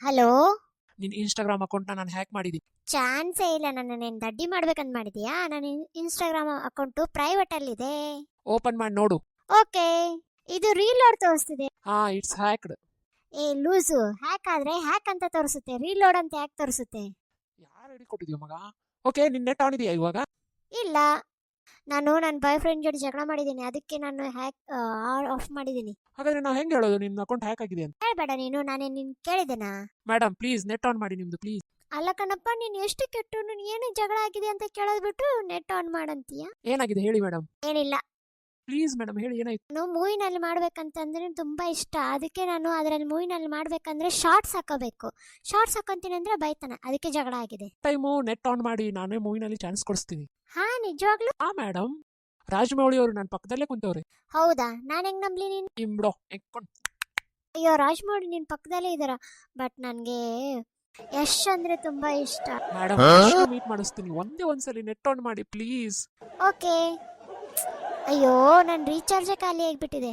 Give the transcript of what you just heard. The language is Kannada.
ಹಲೋ. ನಿನ್ ಇನ್ಸ್ಟಾಗ್ರಾಮ್ ಅಕೌಂಟ್ನ ನಾನು ಹ್ಯಾಕ್ ಮಾಡಿದ್ದೀನಿ. ಚಾನ್ಸೇ ಇಲ್ಲ. ನನ್ನನ್ನೇನು ದಡ್ಡಿ ಮಾಡ್ಬೇಕಂತ ಮಾಡಿದ್ಯಾ? ನನ್ನ ಇನ್ಸ್ಟಾಗ್ರಾಮ್ ಅಕೌಂಟು ಪ್ರೈವೇಟ್ ಅಲ್ಲಿದೆ. ಓಪನ್ ಮಾಡಿ ನೋಡು. ಓಕೆ. ಇದು ರೀಲೋಡ್ ತೋರಿಸ್ತಿದೆ. It's hacked. ಏ ಲೂಸು, ಹ್ಯಾಕ್ ಆದ್ರೆ ಹ್ಯಾಕ್ ಅಂತ ತೋರಿಸುತ್ತೆ, ರೀಲೋಡ್ ಅಂತ ಯಾಕೆ ತೋರಿಸುತ್ತೆ? ಯಾರು ಹೇಳಿ ಕೊಟ್ಟಿದ್ಯೋ ಮಗ? ಓಕೆ, ನಿನ್ ನೆಟ್ ಆನ್ ಇದೆಯಾ ಇವಾಗ? ಇಲ್ಲ, ನಾನು ನನ್ನ ಬಾಯ್ ಫ್ರೆಂಡ್ ಜೊತೆ ಜಗಳ ಮಾಡಿದ್ದೀನಿ, ಅದಕ್ಕೆ ನಾನು ಹ್ಯಾಕ್ ಆಫ್ ಮಾಡಿದ್ದೀನಿ. ಹಾಗಾದ್ರೆ ನಾವು ಹೆಂಗೆ ಹೇಳೋದು ನಿನ್ನ ಅಕೌಂಟ್ ಹ್ಯಾಕ್ ಆಗಿದೆ ಅಂತ? ಹೇಳ್ಬೇಡ ನೀನು, ನಾನೇ ನಿನ್ ಕೇಳಿದೆನಾ? ಮೇಡಮ್ ಪ್ಲೀಸ್ ನೆಟ್ ಆನ್ ಮಾಡಿ ನಿಮ್ದು ಪ್ಲೀಸ್. ಅಲ್ಲ ಕಣಪ್ಪ, ನೀನು ಎಷ್ಟು ಕೆಟ್ಟು, ನೀನು ಏನಕ್ಕೆ ಜಗಳ ಆಗಿದೆ ಅಂತ ಕೇಳೋದು ಬಿಟ್ಟು ನೆಟ್ ಆನ್ ಮಾಡಂತೀಯ? ಏನಾಗಿದೆ ಹೇಳಿ ಮೇಡಮ್. ಏನಿಲ್ಲ, ಪ್ಲೀಸ್ ಮೇಡಮ್ ಹೇಳಿ ಏನಾಯ್ತು. ನಾನು ಮೂವಿನಲ್ಲಿ ಮಾಡ್ಬೇಕಂತಂದ್ರೆ ತುಂಬಾ ಇಷ್ಟ, ಅದಕ್ಕೆ ನಾನು ಅದರಲ್ಲಿ ಮೂವಿನಲ್ಲಿ ಮಾಡ್ಬೇಕಂದ್ರೆ ಶಾರ್ಟ್ಸ್ ಹಾಕೋಬೇಕು. ಶಾರ್ಟ್ಸ್ ಹಾಕೊಂತೀನಿ ಅಂದ್ರೆ ಬೈತಾನೆ, ಅದಕ್ಕೆ ಜಗಳ ಆಗಿದೆ. ಟೈಮು ನೆಟ್ ಆನ್ ಮಾಡಿ, ನಾನೇ ಮೂವಿನಲ್ಲಿ ಚಾನ್ಸ್ ಕೊಡಿಸ್ತೀನಿ. ಹಾ ನಿಜವಾಗ್ಲೂ? ಮೇಡಮ್, ರಾಜಮೌಳಿ ಅವರು ನನ್ನ ಪಕ್ಕದಲ್ಲೇ ಕುಂತವ್ರೆ. ಹೌದಾ? ನಾನು ಹೆಂಗ್ ನಂಬ್ಲಿ ನೀನು? ಇಂಬ್ಡೋ ಎಕ್ಕೊಂಡು. ಅಯ್ಯೋ, ರಾಜ್ಮೌಳಿ ನಿನ್ ಪಕ್ಕದಲ್ಲೇ ಇದಾರ, ಬಟ್ ನನ್ಗೆ ಯಶ್ ಅಂದ್ರೆ ತುಂಬಾ ಇಷ್ಟ. ಮೇಡಮ್ ಮೀಟ್ ಮಾಡಿಸ್ತೀನಿ, ಒಂದ್ಸಲಿ ನೆಟ್ ಆನ್ ಮಾಡಿ ಪ್ಲೀಸ್. ಓಕೆ. ಅಯ್ಯೋ, ನನ್ನ ರೀಚಾರ್ಜೇ ಖಾಲಿ ಆಗ್ಬಿಟ್ಟಿದೆ.